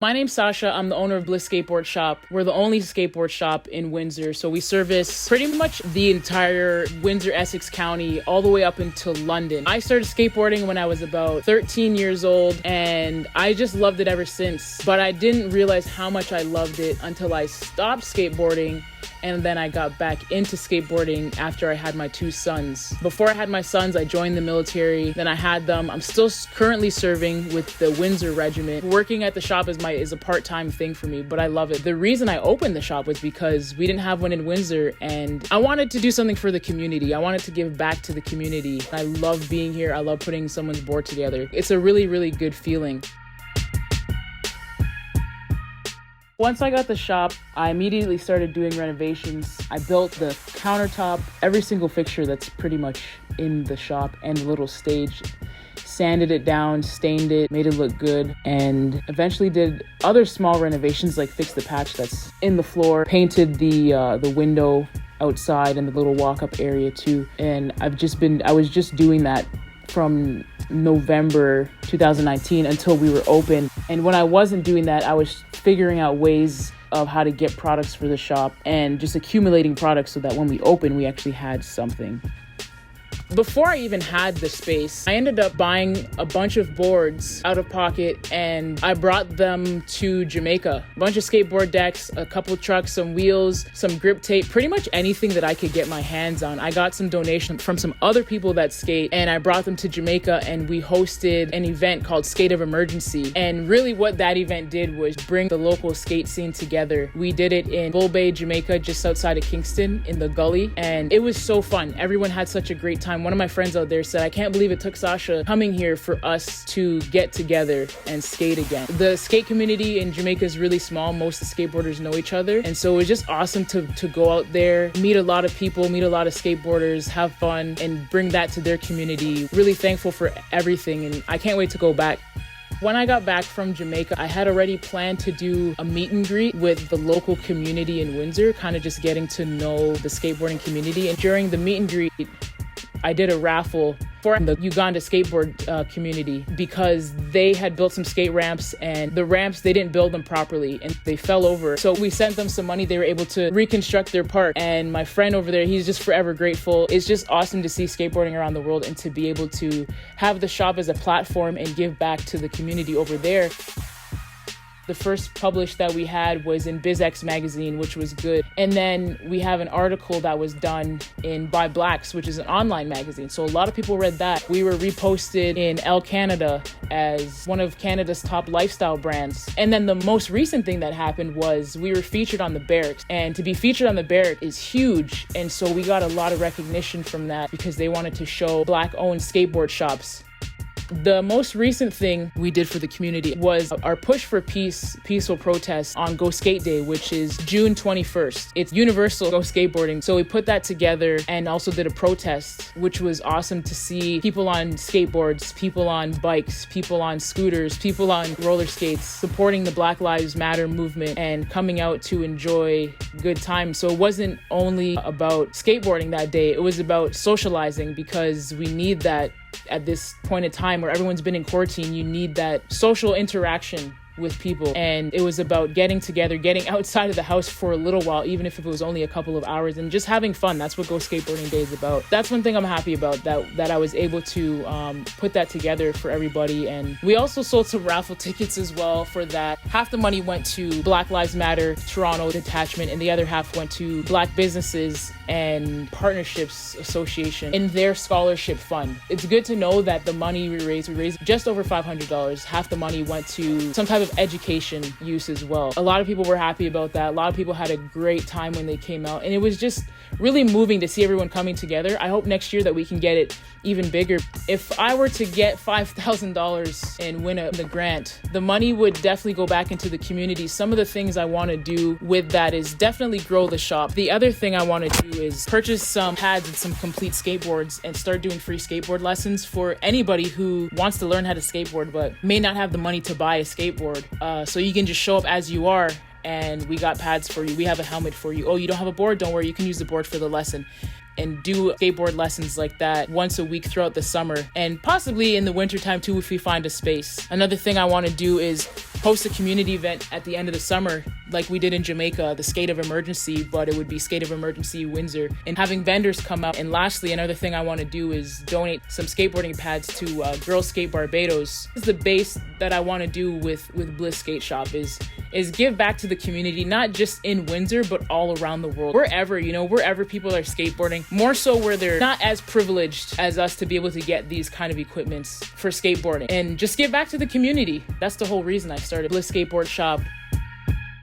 My name's Sasha. I'm the owner of Bliss Skateboard Shop. We're the only skateboard shop in Windsor, so we service pretty much the entire Windsor-Essex County all the way up into London. I started skateboarding when I was about 13 years old, and I just loved it ever since. But I didn't realize how much I loved it until I stopped skateboarding, and then I got back into skateboarding after I had my two sons. Before I had my sons, I joined the military. Then I had them. I'm still currently serving with the Windsor Regiment. Working at the shop is a part-time thing for me, but I love it. The reason I opened the shop was because we didn't have one in Windsor, and I wanted to do something for the community. I wanted to give back to the community. I love being here. I love putting someone's board together. It's a really, really good feeling. Once I got the shop, I immediately started doing renovations. I built the countertop, every single fixture that's pretty much in the shop, and the little stage. Sanded it down, stained it, made it look good, and eventually did other small renovations like fix the patch that's in the floor, painted the window outside and the little walk-up area too. And I was just doing that from November 2019 until we were open. And when I wasn't doing that, I was figuring out ways of how to get products for the shop and just accumulating products so that when we open, we actually had something. Before I even had the space, I ended up buying a bunch of boards out of pocket, and I brought them to Jamaica. A bunch of skateboard decks, a couple trucks, some wheels, some grip tape, pretty much anything that I could get my hands on. I got some donations from some other people that skate, and I brought them to Jamaica, and we hosted an event called Skate of Emergency. And really what that event did was bring the local skate scene together. We did it in Bull Bay, Jamaica, just outside of Kingston in the gully, and it was so fun. Everyone had such a great time. One of my friends out there said, I can't believe it took Sasha coming here for us to get together and skate again. The skate community in Jamaica is really small. Most of the skateboarders know each other. And so it was just awesome to go out there, meet a lot of people, meet a lot of skateboarders, have fun, and bring that to their community. Really thankful for everything, and I can't wait to go back. When I got back from Jamaica, I had already planned to do a meet and greet with the local community in Windsor, kind of just getting to know the skateboarding community. And during the meet and greet, I did a raffle for the Uganda skateboard community because they had built some skate ramps, and the ramps, they didn't build them properly and they fell over. So we sent them some money. They were able to reconstruct their park. And my friend over there, he's just forever grateful. It's just awesome to see skateboarding around the world and to be able to have the shop as a platform and give back to the community over there. The first published that we had was in BizX magazine, which was good. And then we have an article that was done in By Blacks, which is an online magazine. So a lot of people read that. We were reposted in Elle Canada as one of Canada's top lifestyle brands. And then the most recent thing that happened was we were featured on the Barracks. And to be featured on the Barracks is huge. And so we got a lot of recognition from that because they wanted to show Black-owned skateboard shops. The most recent thing we did for the community was our push for peaceful protests on Go Skate Day, which is June 21st. It's universal Go Skateboarding. So we put that together and also did a protest, which was awesome to see people on skateboards, people on bikes, people on scooters, people on roller skates, supporting the Black Lives Matter movement and coming out to enjoy good times. So it wasn't only about skateboarding that day, it was about socializing, because we need that at this point in time where everyone's been in quarantine. You need that social interaction with people. And it was about getting together, getting outside of the house for a little while, even if it was only a couple of hours, and just having fun. That's what Go Skateboarding Day is about. That's one thing I'm happy about, that I was able to put that together for everybody. And we also sold some raffle tickets as well for that. Half the money went to Black Lives Matter Toronto detachment, and the other half went to Black Businesses and Partnerships Association in their scholarship fund. It's good to know that the money we raised just over $500. Half the money went to some type of education use as well. A lot of people were happy about that. A lot of people had a great time when they came out, and it was just really moving to see everyone coming together. I hope next year that we can get it even bigger. If I were to get $5,000 and win the grant, the money would definitely go back into the community. Some of the things I want to do with that is definitely grow the shop. The other thing I want to do is purchase some pads and some complete skateboards and start doing free skateboard lessons for anybody who wants to learn how to skateboard but may not have the money to buy a skateboard. So you can just show up as you are, and we got pads for you. We have a helmet for you. Oh, you don't have a board? Don't worry, you can use the board for the lesson. And do skateboard lessons like that once a week throughout the summer, and possibly in the wintertime too if we find a space. Another thing I want to do is host a community event at the end of the summer, like we did in Jamaica, the Skate of Emergency, but it would be Skate of Emergency Windsor, and having vendors come out. And lastly, another thing I want to do is donate some skateboarding pads to Girls Skate Barbados. This is the base that I want to do with Bliss Skate Shop is give back to the community, not just in Windsor, but all around the world. Wherever people are skateboarding, more so where they're not as privileged as us to be able to get these kind of equipments for skateboarding, and just give back to the community. That's the whole reason I started Bliss Skateboard Shop.